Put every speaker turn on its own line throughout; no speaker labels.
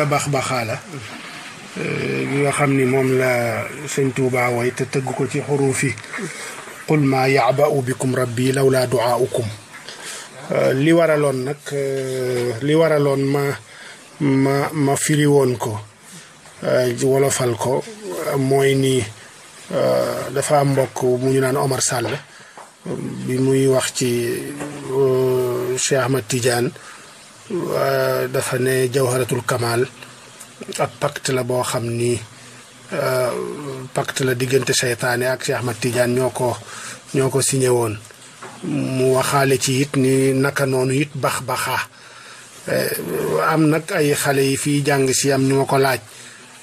bax baxaala gi nga xam ni moom la sëñ Tuubaa way te tëgg ko ci xuruuf yi qul maa ya'ba'u bikum rabbi lawlaa du'aa'ukum li waraloon ma firi woon ko wolofal ko mooy ni dafa am mbokk mu ñu naan Omar Sall bi muy wax ci Cheikh Ahmad Tidiane dafa ne Jawharatul Kamal ab pacte la boo xam ni pacte la diggante seytaane ak Cheikh Ahmad Tidiane ñoo ko signé woon mu waxaale ci it ni naka noonu it bax-baxaa am nag ay xale yi fii jàng si am ñu ma ko laaj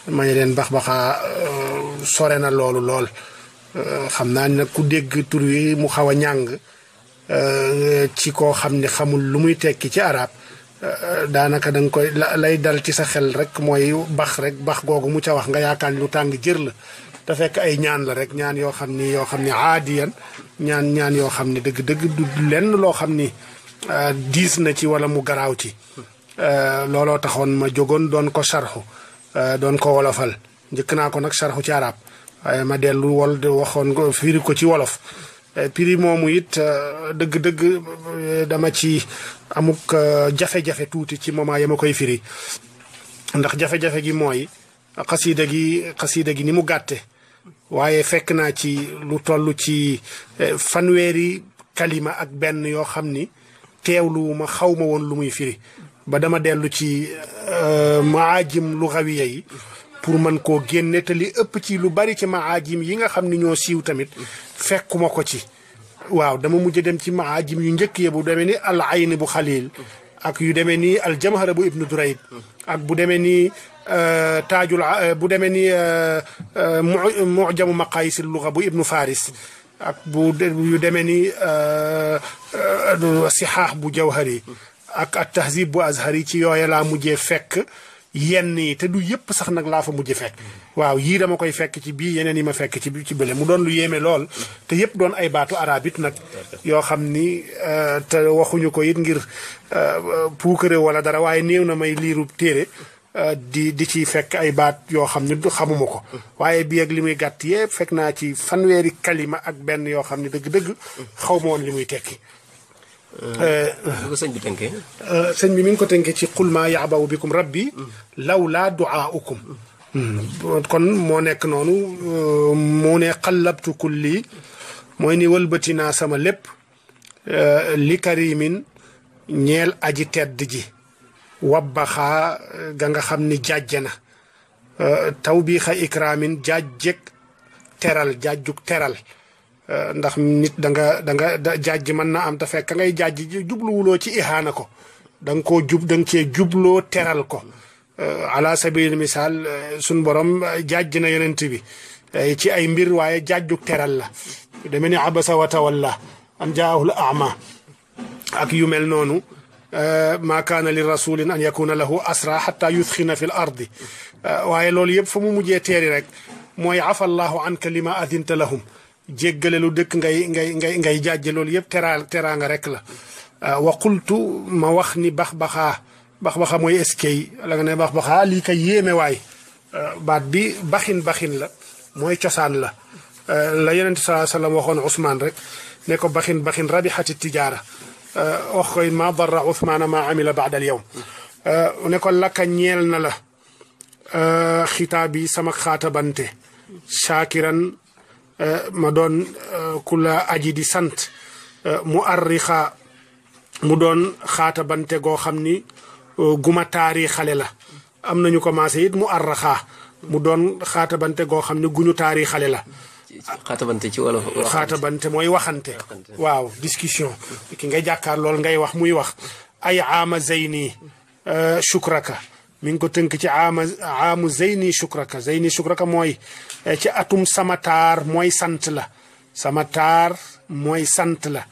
ma ne leen bax-baxaa sore na loolu lool xam naa ni nag ku dégg tur wi mu xaw a ñàng ci koo xam ne xamul lu muy tekki ci arab daanaka da nga koy lay dal ci sa xel rek mooy bax googu mu ca wax nga yaakaar lu tàng jër la te fekk ay ñaan la rek ñaan yoo xam ni aadiyan ñaan yoo xam ni dëgg-dëgg du lenn loo xam ni diis na ci wala mu garaaw ci looloo taxoon ma jógoon doon ko sarxu doon ko wolofal njëkk naa ko nag sarxu ci arab waaye ma dellu waxoon ko firi ko ci wolof piri moomu it dëgg-dëgg dama ci amuk jafe-jafe tuuti ci moment ya ma koy firi ndax jafe-jafe gi mooy xasiida gi ni mu gàtte waaye fekk naa ci lu toll ci fanweeri kalima ak benn yoo xam ni teewlu ma xaw ma woon lu muy firi ba dama dellu ci maajim lu xawiya yi pour mën koo génne te li ëpp ci lu bari ci maajim yi nga xam ni ñoo siiw tamit fekkuma ko ci waaw dama mujj dem ci maajim yu njëkk ya bu demee ni al ayn bu xalil ak yu demee ni al jamhara bu ibnu durayd ak bu demee ni taajul bu demee ni mujamu maqayisil luga bu ibnu faris ak yu demee ni sixaax bu jawhari ak at tahzib bu azhari ci yooya laa mujjee fekk yenn yi te du yëpp sax nag laa fa mujj fekk waaw yii dama koy fekk ci bii yeneen yi ma fekk ci bële mu doon lu yéeme lool te yëpp doon ay baatu arab it nag yoo xam ni te waxuñu ko it ngir puukare wala dara waaye néew na may liiru téere di ci fekk ay baat yoo xam ni xamuma ko waaye bii ak li muy gàtt yëpp fekk naa ci fanweeri kalima ak benn yoo xam ni dëgg-dëgg xaw ma woon li muy tekki
sëñ bi tënkee
sëñ bi mi ngi ko tënkee ci qul maa ya'ba'u bikum rabbi lawlaa du'aa'ukum kon moo nekk noonu mu ne qallabtu kulli mooy ni wëlbati naa sama lépp li karimin ñeel aji tedd ji wabbaxaa ga nga xam ni jàjj na tawbiixa ikraamin jaajjeg jaajjug teral ndax nit da nga jaajj mën na am te fekk ngay jaajj jubluwuloo ci ihaana ko da nga koo da nga cee jubloo teral ko ala sabil misaal suñ borom jaajj na yonent bi ci ay mbir waaye jaajjug teral la deme ni abasa wa tawalla an jaahul ama ak yu mel noonu ma kaana li rasulin an yakuna lahu asra xata yudxina fi l ardi waaye loolu yëpp fa mu mujjee teeri rek mooy afa allahu anka lima adinta lahum jéggale lu dëkk ngay jàjje loolu yëpp teraanga rek la wa qultu ma wax ni bax-baxaa mooy eskay la nga ne bax-baxaa lii kay yéeme waay baat bi baxin la mooy cosaan la la yonent sallallahu alayhi wasallam waxoon Ousmane rek ne ko baxin rabixati tijaara wax koy ma darra Ousmane ma amila baada al yawm ne ko laka ñeel na la xitaab yi sama xaatabante shaakiran ma doon ku la aji di sant mu arrixa mu doon xaatabante goo xam ni guma taarixale la am nañu commencé it mu arraxaa mu doon xaatabante goo xam ne guñu taarixale la
xaatabante ci wolof
xaatabante mooy waxante waaw discussion ki nga jàkkaar lool ngay wax muy wax ay aama zeyni shukraka mi ngi ko tënk ci aamu zeyni shukraka mooy ci atum sama taar mooy sant la sama taar mooy sant la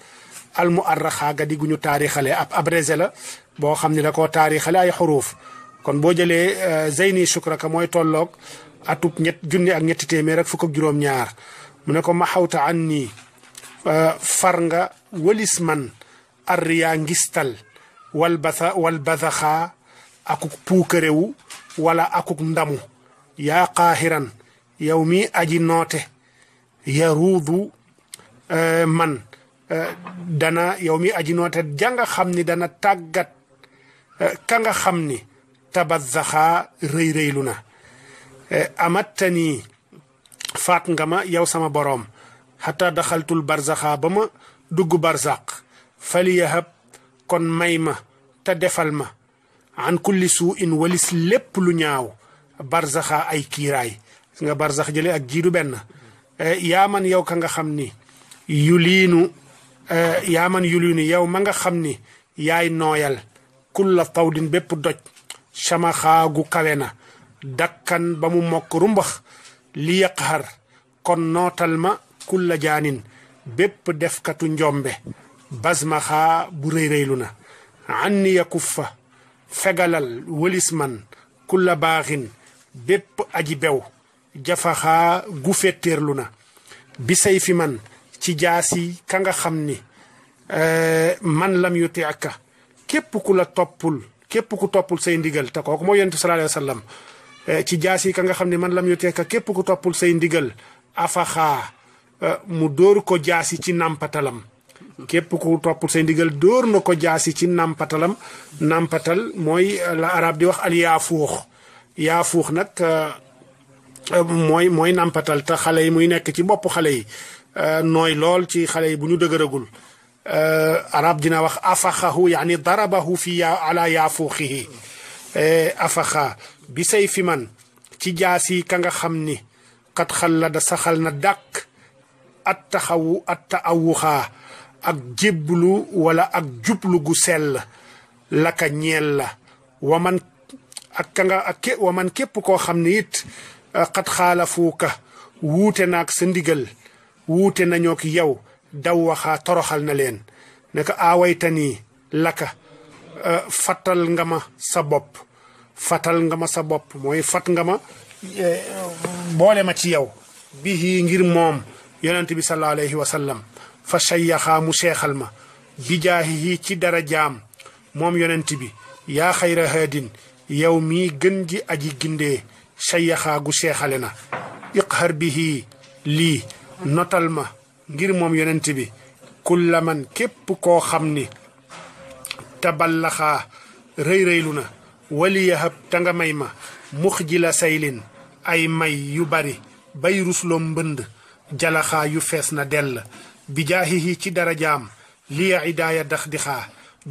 almu arraxaa ga digguñu taarixale ab abrégé la boo xam ne da koo taarixale ay xuruuf kon boo jëlee zeyni shukraka mooy tolloog atub junni ak ñetti téeméer ak fukk ak juróom-ñaar mu ne ko ma xawta an nii far nga walis man arriyaa ngistal wal bathaxaa akuk puukarewu wala akuk ndamu yaa qaahiran yow mi aji noote yaruudu man dana yow mi aji noote janga xam ni dana tàggat ka nga xam ni tabazzaxaa rëy-rëylu na amattani faat nga ma yow sama boroom xata daxaltul barzaxaa ba ma dugg barzaq faliyahab kon may ma te defal ma an kulli suu in walis lépp lu ñaaw barzaxaa ay kiiraay nga barzax jële ak jiidu benn yaa man yow ka nga xam ni yuliinu yow ma nga xam ni yaay nooyal kulla tawdin bépp doj samaxaa gu kawe na dakkan ba mu mokk rumbax li yaqhar kon nootal ma kulla jaanin bépp defkatu njombe basmaxaa bu rëy-rëylu na anni yakuffa fegalal wëlis man kulla baaxin bépp aji bew jafaxaa gu fetteerlu na bisay fi man ci jaasi ka nga xam ni man lam yuti aka képp ku toppul say ndigal te kooku moo yonent sallallahu alayhi wa sallam ci jaasi ka nga xam ne man lam yuti aka képp ku toppul say ndigal afaxaa mu dóor ko jaasi ci nàmpatalam képp ku toppul say ndigal dóor na ko jaasi ci nàmpatalam nàmpatal mooy la arab di wax al yaafuux nag mooy nàmpatal te xale yi muy nekk ci bopp xale yi nooy lool ci xale yi bu ñu dëgëragul arab dina wax afaxahu yaani darabahu fi ala yaafuuxihi afaxa bi say fi man ci jaasi ka nga xam ni xat xal da saxal na dàq at taawuxaa ak jéblu wala ak jublu gu sell laka ñeel la waman képp koo xam ne it xat xaalafuuka wuute naag sa ndigal wuute nañoo ki yow daw waxaa toroxal na leen ne ko aawaytanii laka fatal nga ma sa bopp mooy fat nga ma boole ma ci yow bihi ngir moom yonent bi sallallahu alayhi wa sallam fa shayyaxaa mu seexal ma bijaahihi ci dara jaam moom yonent bi yaa xayra haadin yow mii gën ji aji gindee shayyaxaa gu seexale na iqhar bihi lii notal ma ngir moom yonent bi kulla man képp koo xam ni taballaxaa rëy-rëylu na waliyahab ta nga may ma mux ji la saylin ay may yu bari bay rusloo mbënd jalaxaa yu fees na dell bi jaahihi ci darajaam liya idaaya dax dixaa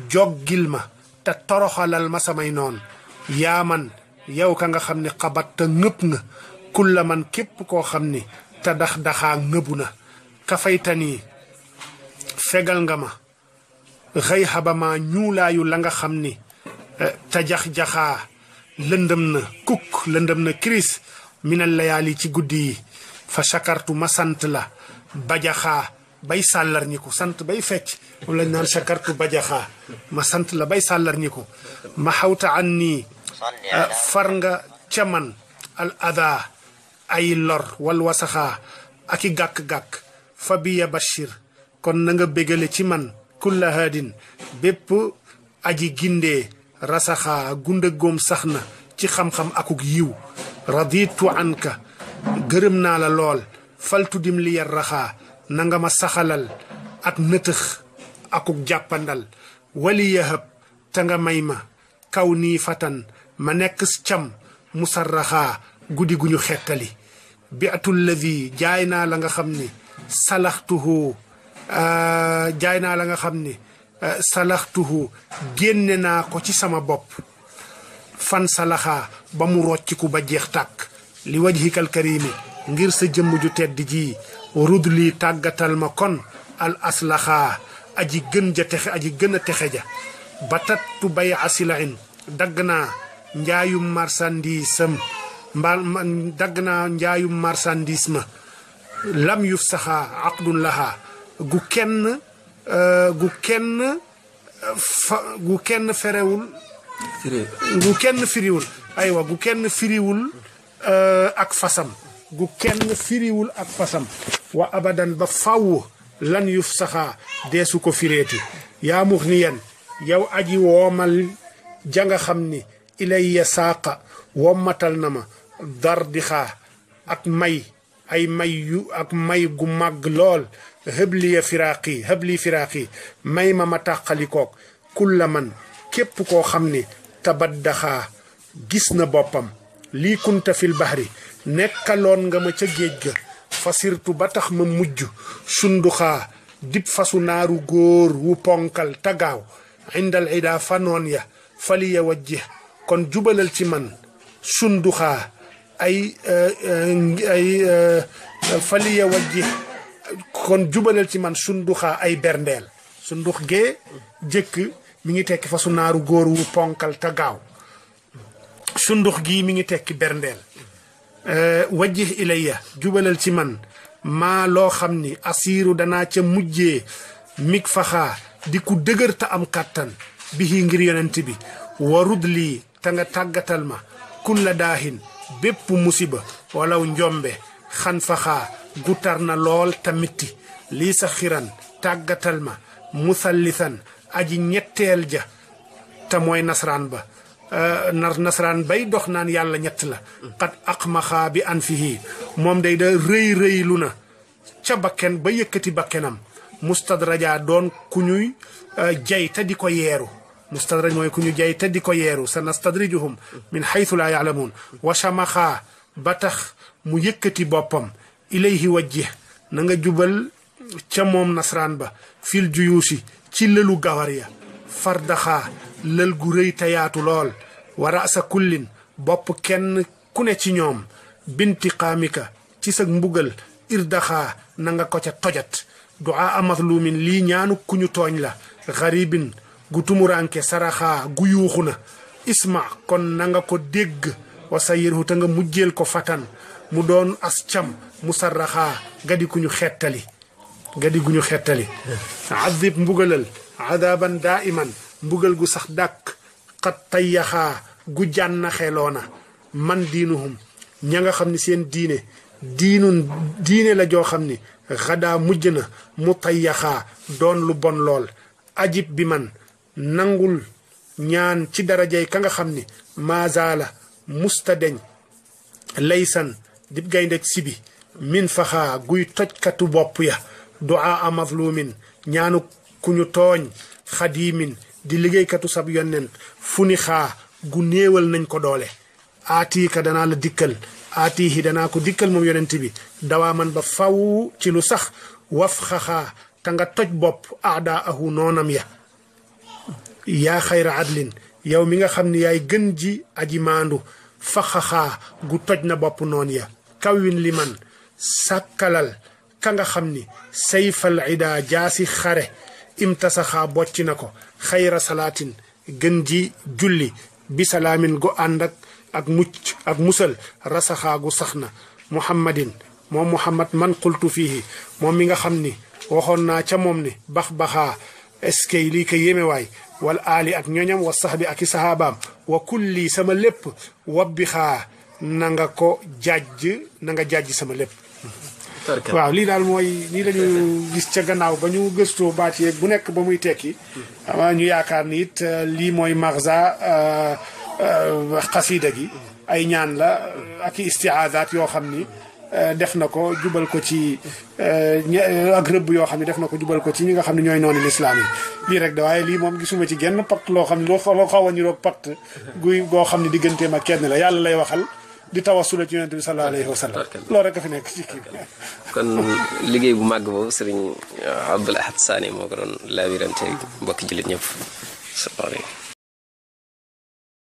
joggil ma te toroxalal ma samay noon yaa man yow ka nga xam ni xabat te ngëpp nga kulla man képp koo xam ni te daxaa ngëbu na kafaytanii fegal nga ma xëy xabama ñuulaayu la nga xam ni te jax-jaxaa lëndëm na kiris minal layaali ci guddi yi fa shakartu ma sant la bajaxaa bay sàllar ñi ko sant bay fecc moom lañ naan shakartu bajaxaa ma sant la bay sàllar ñi ko ma xawta an nii far nga ca man al ada ay lor wal wasaxaa ak i gàkk-gàkk fa biya bashir kon na nga bégale ci man kulla haadin bépp aji gindee rasaxaa gunda góom sax na ci xam-xam akuk yiw raditu anka gërëm naa la lool faltu dim li yar raxaa na nga ma saxalal ak nëtëx akuk jàppandal wali yahab te nga may ma kaw nii fatan ma nekk cam musarraxaa guddi gu ñu xettali bi atul ladi jaay naa la nga xam ni salaxtuhu génne naa ko ci sama bopp fan salaxaa ba mu rocciku ba jeex tàkk li wajhikal karimi ngir sa jëmm ju tedd ji rudli tàggatal ma kon al aslaxaa aji gën a texe ja ba tattu bay asilain dagg naa njaayum marchandise ma lam yuf saxaa aqdun lahaa gu kenn firiwul ak fasam wa abadan ba faw lan yuf saxaa deesu ko fireeti yaa mux ni yen yow aji woomal janga xam ni ilayya saaqa wommatal na ma dardixaa ak may ay may yu ak may gu màgg lool hëbliya firaaqi hëbli firaaqi may ma tàqalikook kulla man képp koo xam ni tabaddaxaa gis na boppam lii kunta fil bahri nekkaloon nga ma ca géej ga fasirtu ba tax ma mujj sunduxaa dib fasu naaru góor wu ponkal tagaaw indal ida fanoon ya faliya wajjih kon jubalal ci man sunduxaa ay faliya wajjih kon jubalal ci man sunduxaa ay berndeel sundux gee jëkk mi ngi tekki fasu naaru góor wu ponkal tagaaw sundux gii mi ngi tekki berndeel wajjih ilayya jubalal ci man maa loo xam ni asiiru danaa ca mujjee mig faxaa di ku dëgër ta am kàttan bihi ngir yonent bi warud lii te nga tàggatal ma kulla daahin bépp musiba walaw njombe xan faxaa gutar na lool ta mitti lii sa xiran tàggatal ma musallisan aji ñetteel ja te mooy nasraan ba nasraan bay dox naan yàlla ñett la qad aqmaxaa bi an fihi moom day da rëy lu na ca bakken ba yëkkati bakkenam mustadraja doon ku ñuy jay te di ko yeeru mustadraj mooy ku ñu jay te di ko yeeru sa nastadrijuhum min xaytu laa yaalamuun wa shamaxaa ba tax mu yëkkati boppam ilayhi wajjih na nga jubal ca moom nasraan ba fil juyuusi ci lëlu gawar ya fardaxaa lël gu rëy te yaatu lool wa rasa kullin bopp kenn ku ne ci ñoom bintiqaamika ci sa mbugal irdaxaa na nga ko ca tojat duaa mazlumin lii ñaanu ku ñu tooñ la xaribin gu tumuranke saraxaa gu yuuxu na isma kon na nga ko dégg wa sayirhu te nga mujjeel ko fatan mu doon as cam mu sarraxaa gadi ku ñu xettali azib mbugalal adaban daiman mbugal gu sax dàkk xat tayyaxaa gu jànna xeloona man diinuhum ña nga xam ni seen diine la joo xam ni xadaa mujj na mu tayyaxaa doon lu bon lool ajib bi man nangul ñaan ci darajay ka nga xam ni maazaala musta deñ laysan dib gayndeg sibi min faxaa guy tojkatu bopp ya duaa mazlumin ñaanu ku ñu tooñ xadimin di liggéeykatu sab yonent fu ni xaa gu néewal nañ ko doole aatiika danaa la dikkal aatiihi danaa ko dikkal moom yonent bi dawaa man ba faw ci lu sax waf xaxaa te nga toj bopp aadaa ahu noonam ya yaa xayra adlin yow mi nga xam ne yaay gën ji aji maandu fa xaxaa gu toj na bopp noon ya kawwin li man sàkkalal ka nga xam ni sayfal ida jaasi xare imtasaxaa bocc na ko xayra salaatin gën ji julli bi salaamin gu ànd ak mucc ak musal rasaxaa gu sax na muhammadin moom muhammad man qultu fiihi moom mi nga xam ni waxoon naa ca moom ni bax-baxaa eskay lii ko yémewaay wal aali ak ñoñam wa saxbi ak i saxaabaam wa kulli sama lépp wabbi xaa na nga ko jàjj sama lépp waaw lii daal mooy nii lañu gis ca gannaaw ba ñu gëstoo baat yeeg bu nekk ba muy tekki ama ñu yaakaar ni it lii mooy marza xasida gi ay ñaan la ak i istiaadaat yoo xam ni def na ko jubal ko ci ak rëbb yoo xam ne def na ko jubal ko ci ñi nga xam ne ñooy noonu lislaam yi lii rek da waaye lii moom gisuma ci genn pacte loo xam ne loo xaw a niroog pacte guy goo xam ne digganteem ak kenn la yàlla lay waxal di tawassula ci yonent bi sallallahu alayhi wa sallam loolu rek a fi nekk ci kii
kon liggéey bu màgg boobu sëriñ Abdoul Ahad Sané moo ko doon laabirante mbokki jullit ñëpp.